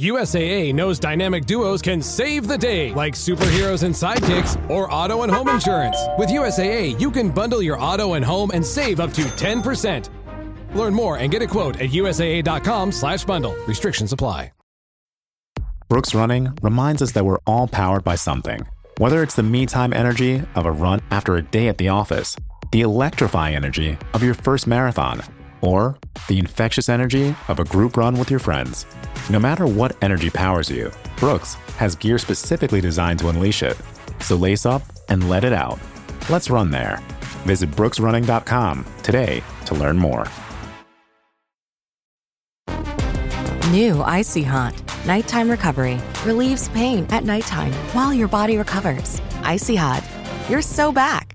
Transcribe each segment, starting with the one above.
USAA knows dynamic duos can save the day, like superheroes and sidekicks or auto and home insurance. With USAA, you can bundle your auto and home and save up to 10%. Learn more and get a quote at usaa.com/bundle. Restrictions apply. Brooks Running reminds us that we're all powered by something. Whether it's the me-time energy of a run after a day at the office, the electrifying energy of your first marathon, or the infectious energy of a group run with your friends. No matter what energy powers you, Brooks has gear specifically designed to unleash it. So lace up and let it out. Let's run there. Visit brooksrunning.com today to learn more. New Icy Hot. Nighttime recovery. Relieves pain at nighttime while your body recovers. Icy Hot. You're so back.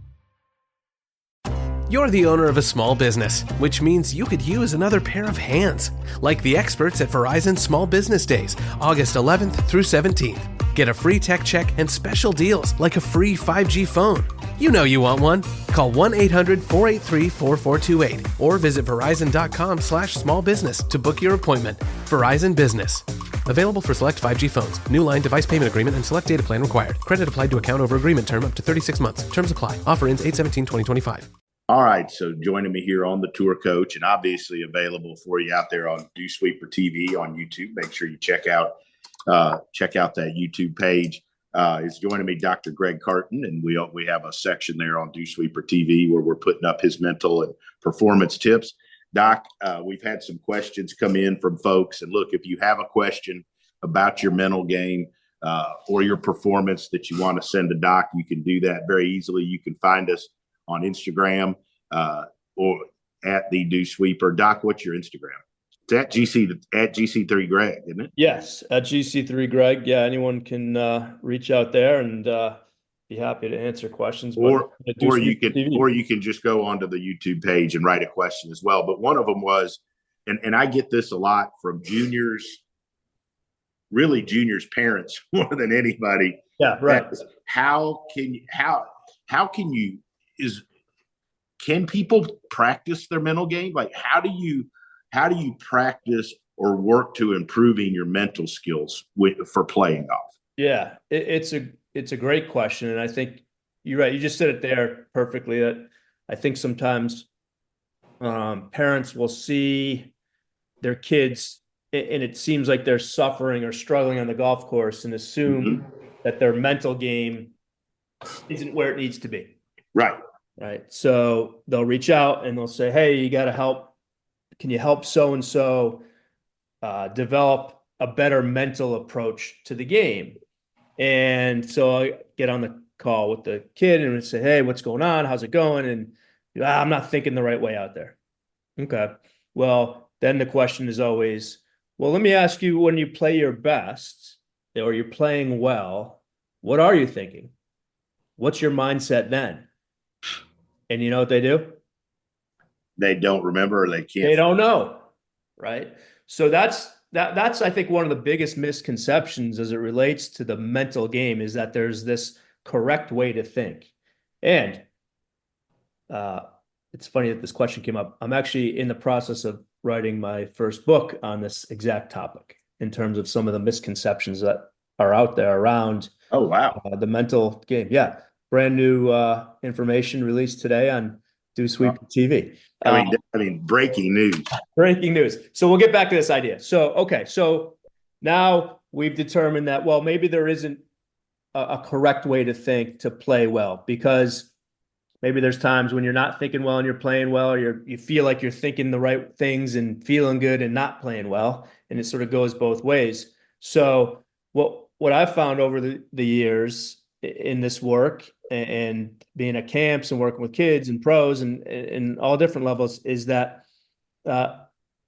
You're the owner of a small business, which means you could use another pair of hands, like the experts at Verizon Small Business Days, August 11th through 17th. Get a free tech check and special deals like a free 5G phone. You know you want one. Call 1-800-483-4428 or visit verizon.com/smallbusiness to book your appointment. Verizon Business. Available for select 5G phones. New line device payment agreement and select data plan required. Credit applied to account over agreement term up to 36 months. Terms apply. Offer ends 8/17/2025. All right, so joining me here on the Tour Coach, and obviously available for you out there on DewsweeperTV on YouTube. Make sure you check out that YouTube page. Is joining me Dr. Greg Cartin, and we have a section there on DewsweeperTV where we're putting up his mental and performance tips. Doc, we've had some questions come in from folks, and look, if you have a question about your mental game or your performance that you want to send to Doc, you can do that very easily. You can find us on Instagram or at the Dewsweeper. Doc, what's your Instagram? It's at GC3 Greg, isn't it? Yes, at GC3 Greg. Yeah, anyone can reach out there and be happy to answer questions. Or you can just go onto the YouTube page and write a question as well. But one of them was, and I get this a lot from juniors parents more than anybody. Yeah, right. Can people practice their mental game? Like, how do you practice or work to improving your mental skills for playing golf? Yeah, it's a great question, and I think you're right. You just said it there perfectly. That I think sometimes parents will see their kids, and it seems like they're suffering or struggling on the golf course, and assume that their mental game isn't where it needs to be. Right. So they'll reach out and they'll say, "Hey, you got to help. Can you help so-and-so develop a better mental approach to the game?" And so I get on the call with the kid and say, "Hey, what's going on? How's it going?" And I'm not thinking the right way out there. Okay. Well, then the question is always, well, let me ask you, when you play your best or you're playing well, what are you thinking? What's your mindset then? And you know what they do? They don't remember, or they can't. They don't know, right? So that's I think one of the biggest misconceptions as it relates to the mental game, is that there's this correct way to think. And it's funny that this question came up. I'm actually in the process of writing my first book on this exact topic, in terms of some of the misconceptions that are out there around the mental game. Yeah. Brand new information released today on DewsweeperTV. I mean, breaking news. Breaking news. So we'll get back to this idea. So now we've determined that, well, maybe there isn't a correct way to think to play well, because maybe there's times when you're not thinking well and you're playing well, or you feel like you're thinking the right things and feeling good and not playing well, and it sort of goes both ways. So what I've found over the years in this work and being at camps and working with kids and pros and all different levels, is that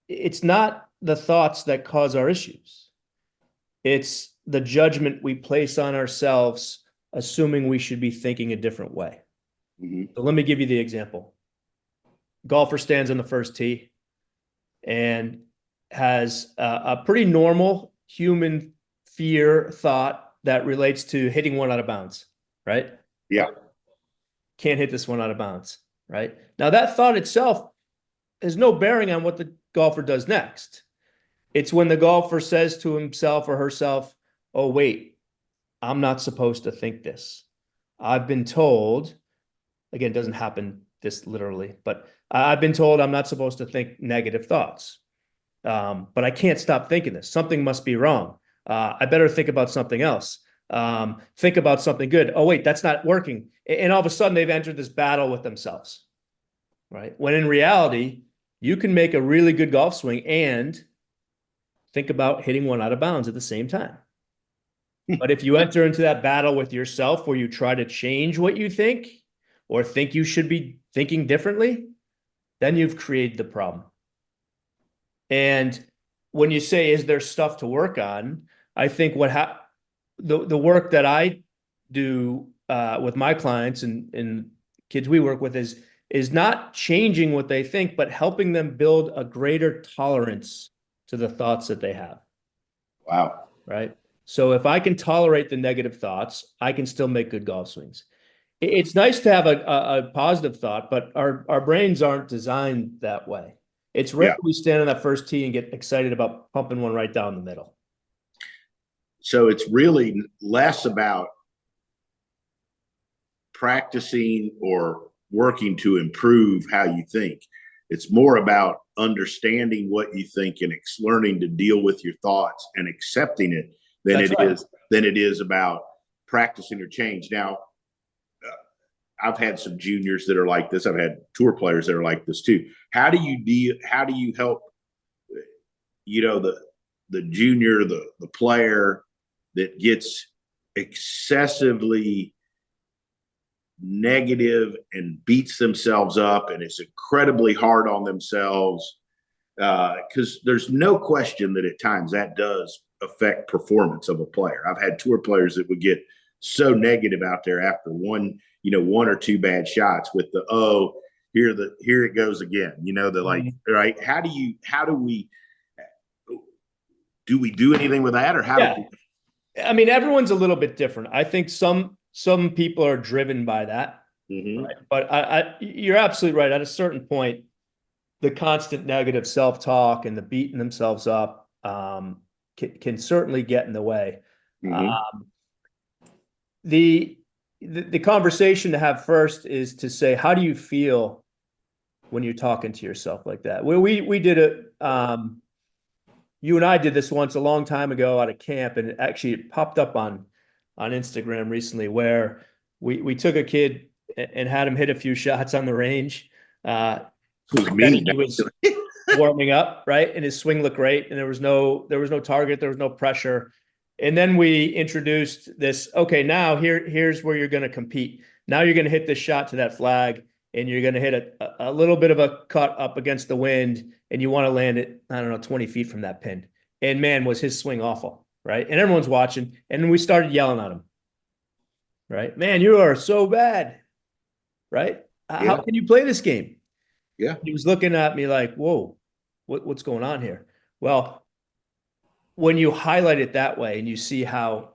it's not the thoughts that cause our issues. It's the judgment we place on ourselves, assuming we should be thinking a different way. Mm-hmm. So let me give you the example. Golfer stands on the first tee and has a pretty normal human fear thought that relates to hitting one out of bounds, right? Yeah. Can't hit this one out of bounds, right? Now that thought itself has no bearing on what the golfer does next. It's when the golfer says to himself or herself, oh, wait, I'm not supposed to think this. I've been told, again, it doesn't happen this literally, but I've been told I'm not supposed to think negative thoughts. But I can't stop thinking this. Something must be wrong. I better think about something else. Think about something good. Oh, wait, that's not working. And all of a sudden they've entered this battle with themselves, right? When in reality, you can make a really good golf swing and think about hitting one out of bounds at the same time. But if you enter into that battle with yourself where you try to change what you think or think you should be thinking differently, then you've created the problem. And when you say, is there stuff to work on? I think the work that I do with my clients and kids we work with is not changing what they think, but helping them build a greater tolerance to the thoughts that they have. Wow. Right. So if I can tolerate the negative thoughts, I can still make good golf swings. It's nice to have a positive thought, but our brains aren't designed that way. It's rare we stand on that first tee and get excited about pumping one right down the middle. So it's really less about practicing or working to improve how you think. It's more about understanding what you think and learning to deal with your thoughts and accepting it than it is about practicing or change. Now, I've had some juniors that are like this. I've had tour players that are like this too. How do you help, the junior, the player that gets excessively negative and beats themselves up and is incredibly hard on themselves? Because there's no question that at times that does affect performance of a player. I've had tour players that would get so negative out there after one or two bad shots with here it goes again, right? Do we do anything with that, or I mean, everyone's a little bit different. I think some people are driven by that, right? But you're absolutely right. At a certain point, the constant negative self-talk and the beating themselves up can certainly get in the way. The conversation to have first is to say, how do you feel when you're talking to yourself like that? Well, we did it. You and I did this once a long time ago at a camp, and it popped up on Instagram recently, where we took a kid and had him hit a few shots on the range. He was warming up, right? And his swing looked great, and there was no target, there was no pressure. And then we introduced this, okay, now here's where you're going to compete. Now you're going to hit this shot to that flag, and you're going to hit a little bit of a cut up against the wind, and you want to land it, 20 feet from that pin. And man, was his swing awful, right? And everyone's watching, and we started yelling at him, right? Man, you are so bad, right? Yeah. How can you play this game? Yeah. He was looking at me like, whoa, what's going on here? Well, when you highlight it that way and you see how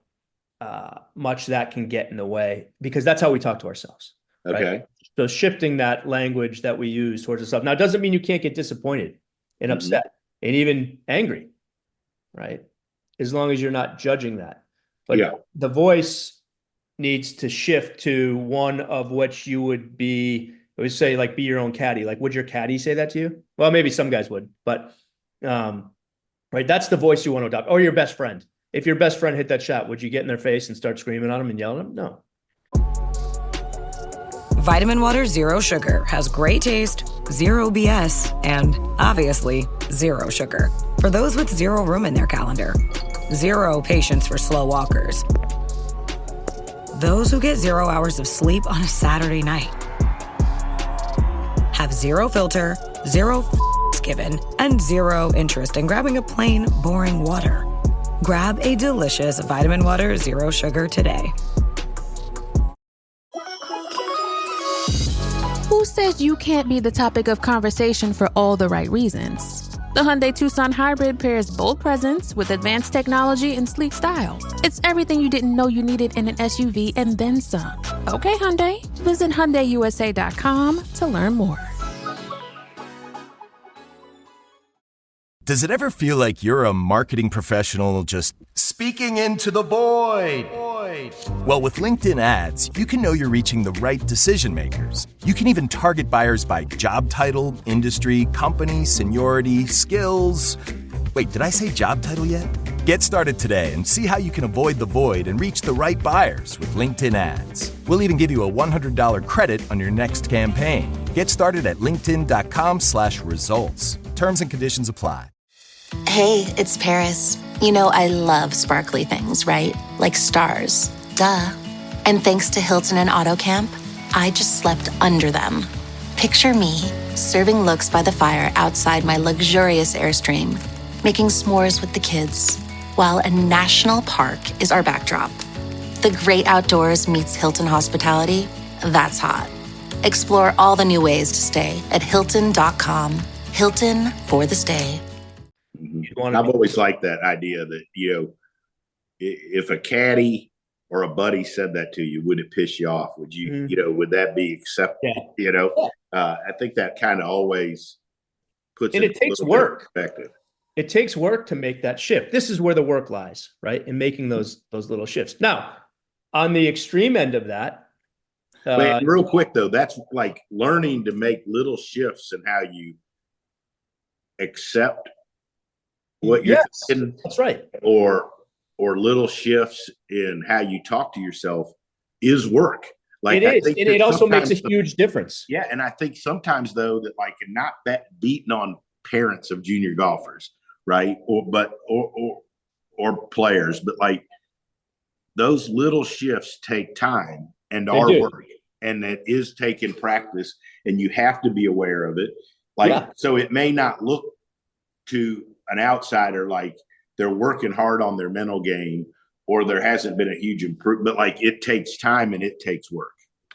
much that can get in the way, because that's how we talk to ourselves. Okay. Right? So shifting that language that we use towards ourselves. Now, it doesn't mean you can't get disappointed and upset and even angry, right? As long as you're not judging that. But the voice needs to shift to one of which you would be, I would say, like, be your own caddy. Like, would your caddy say that to you? Well, maybe some guys would, but right, that's the voice you want to adopt. Or your best friend. If your best friend hit that shot, would you get in their face and start screaming at them and yelling at them? No. Vitamin Water Zero Sugar has great taste, zero BS, and obviously zero sugar. For those with zero room in their calendar, zero patience for slow walkers, those who get 0 hours of sleep on a Saturday night, have zero filter, zero given, and zero interest in grabbing a plain, boring water. Grab a delicious Vitamin Water Zero Sugar today. Who says you can't be the topic of conversation for all the right reasons? The Hyundai Tucson Hybrid pairs bold presence with advanced technology and sleek style. It's everything you didn't know you needed in an SUV and then some. Okay, Hyundai. Visit HyundaiUSA.com to learn more. Does it ever feel like you're a marketing professional just speaking into the void? Well, with LinkedIn ads, you can know you're reaching the right decision makers. You can even target buyers by job title, industry, company, seniority, skills. Wait, did I say job title yet? Get started today and see how you can avoid the void and reach the right buyers with LinkedIn ads. We'll even give you a $100 credit on your next campaign. Get started at linkedin.com/results. Terms and conditions apply. Hey, it's Paris. You know I love sparkly things, right? Like stars. Duh. And thanks to Hilton and AutoCamp, I just slept under them. Picture me, serving looks by the fire outside my luxurious Airstream, making s'mores with the kids, while a national park is our backdrop. The great outdoors meets Hilton hospitality. That's hot. Explore all the new ways to stay at Hilton.com. Hilton for the stay. I've always liked that idea that, if a caddy or a buddy said that to you, would it piss you off? Would you, would that be accepted? Yeah. I think that kind of always puts and it takes work. Perspective. It takes work to make that shift. This is where the work lies, right? In making those little shifts. Now, on the extreme end of that, wait, real quick though, that's like learning to make little shifts in how you accept what you're thinking, that's right. Or little shifts in how you talk to yourself is work. Like it is, and it also makes a huge difference. Yeah, and I think sometimes though that like not beating on parents of junior golfers, right? Or players, but like those little shifts take time and are work, and it is taking practice, and you have to be aware of it. So it may not look to an outsider like they're working hard on their mental game or there hasn't been a huge improvement, but like it takes time and it takes work.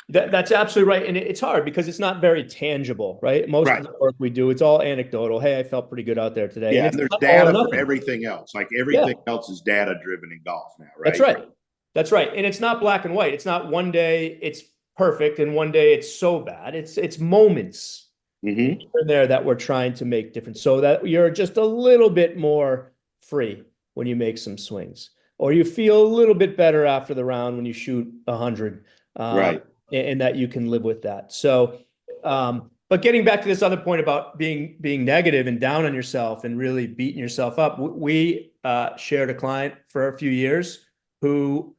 That's absolutely right. And it's hard because it's not very tangible, right? Most of the work we do, it's all anecdotal. Hey, I felt pretty good out there today. Yeah, and there's data for everything else. Like everything else is data driven in golf now, right? That's right. And it's not black and white. It's not one day it's perfect and one day it's so bad. It's moments there that we're trying to make different so that you're just a little bit more free when you make some swings, or you feel a little bit better after the round when you shoot 100. And that you can live with that. So, but getting back to this other point about being negative and down on yourself and really beating yourself up, we shared a client for a few years who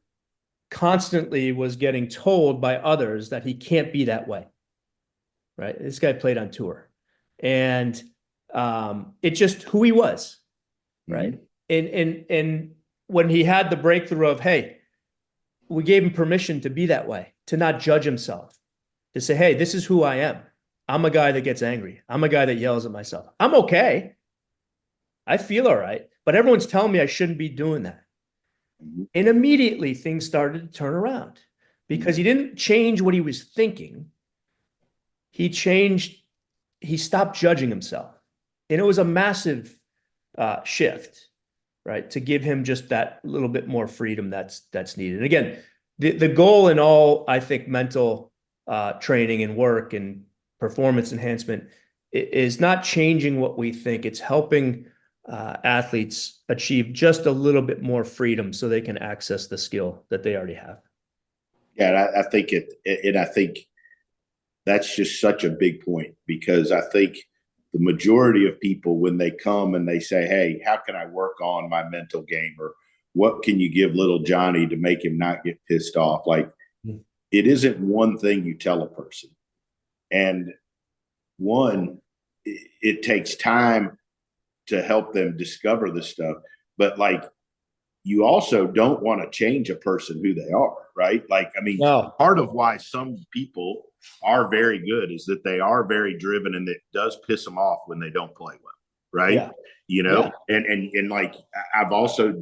constantly was getting told by others that he can't be that way. Right? This guy played on tour, and it's just who he was. Right? And when he had the breakthrough of, hey, we gave him permission to be that way, to not judge himself, to say, hey, this is who I am. I'm a guy that gets angry. I'm a guy that yells at myself. I'm okay. I feel all right, but everyone's telling me I shouldn't be doing that. And immediately things started to turn around because he didn't change what he was thinking. He stopped judging himself. And it was a massive shift, right? To give him just that little bit more freedom that's needed. And again, the goal in all, I think, mental training and work and performance enhancement is not changing what we think. It's helping athletes achieve just a little bit more freedom so they can access the skill that they already have. Yeah, I think I think that's just such a big point, because I think the majority of people, when they come and they say, hey, how can I work on my mental game, or what can you give little Johnny to make him not get pissed off? Like, it isn't one thing you tell a person. And one, it takes time to help them discover this stuff. But like, you also don't want to change a person who they are, right? Like, I mean, part of why some people are very good is that they are very driven, and it does piss them off when they don't play well, right? And like, I've also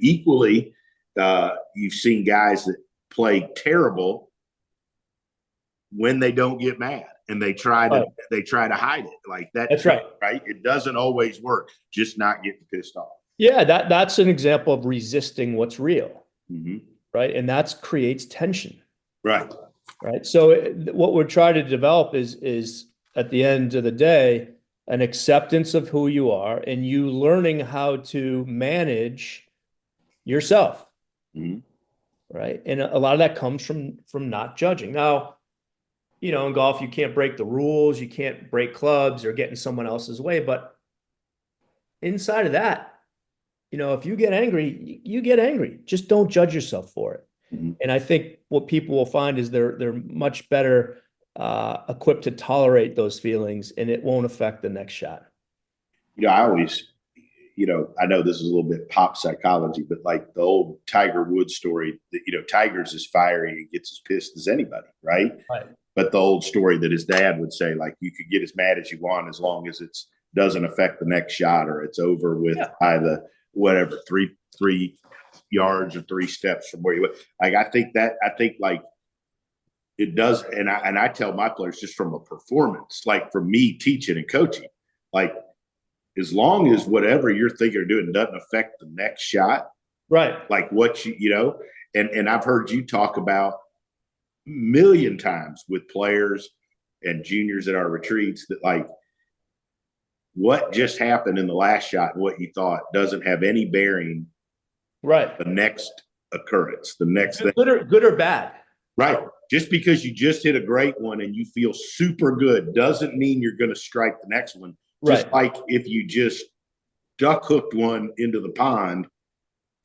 equally, you've seen guys that play terrible when they don't get mad, and they try to hide it like that. That's right. It doesn't always work. Just not getting pissed off. Yeah, that's an example of resisting what's real, right? And that creates tension, right? So what we're trying to develop is at the end of the day, an acceptance of who you are, and you learning how to manage yourself. Mm-hmm. Right. And a lot of that comes from not judging. Now, you know, in golf, you can't break the rules, you can't break clubs or get in someone else's way. But inside of that, you know, if you get angry, you get angry. Just don't judge yourself for it. Mm-hmm. And I think what people will find is they're much better equipped to tolerate those feelings, and it won't affect the next shot. You know, I always, you know, I know this is a little bit pop psychology, but like the old Tiger Woods story that, you know, Tiger's as fiery and gets as pissed as anybody, right? Right. But the old story that his dad would say, like, you could get as mad as you want as long as it's doesn't affect the next shot or it's over with by the whatever three yards or 3 steps from where you went. Like, I think like it does, and I tell my players just from a performance, like for me teaching and coaching, like as long as whatever you're thinking or doing doesn't affect the next shot, right? Like what you know, and I've heard you talk about a million times with players and juniors at our retreats that like what just happened in the last shot and what you thought doesn't have any bearing, right? The next occurrence, the next thing, good or bad, right? Just because you just hit a great one and you feel super good doesn't mean you're going to strike the next one. Just like if you just duck hooked one into the pond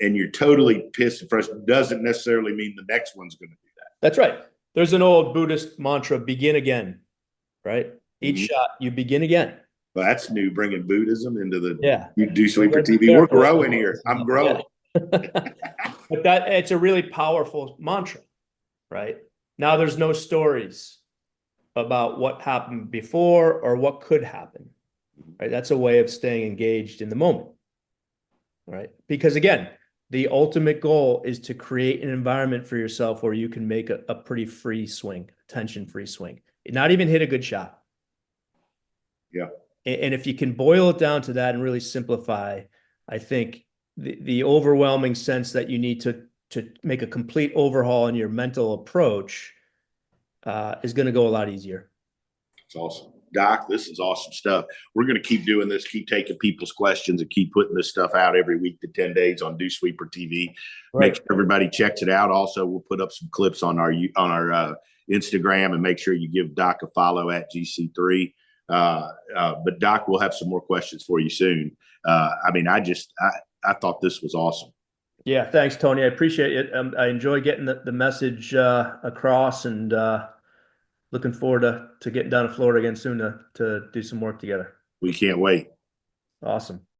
and you're totally pissed and frustrated, doesn't necessarily mean the next one's going to do that. That's right. There's an old Buddhist mantra, begin again, right? Each shot, you begin again. Well, that's new, bringing Buddhism into the Dewsweeper TV. We're growing here. I'm growing. But that it's a really powerful mantra, right? Now there's no stories about what happened before or what could happen, right? That's a way of staying engaged in the moment, right? Because again, the ultimate goal is to create an environment for yourself where you can make a pretty free swing, tension-free swing, not even hit a good shot. Yeah. And if you can boil it down to that and really simplify, I think the overwhelming sense that you need to make a complete overhaul in your mental approach is going to go a lot easier. It's awesome. Doc, this is awesome stuff. We're going to keep doing this, keep taking people's questions and keep putting this stuff out every week to 10 days on DewsweeperTV. Right. Make sure everybody checks it out. Also, we'll put up some clips on our Instagram, and make sure you give Doc a follow at GC3. But Doc, we'll have some more questions for you soon. I mean, I thought this was awesome. Yeah, thanks, Tony. I appreciate it. I enjoy getting the message across, and looking forward to getting down to Florida again soon to do some work together. We can't wait. Awesome.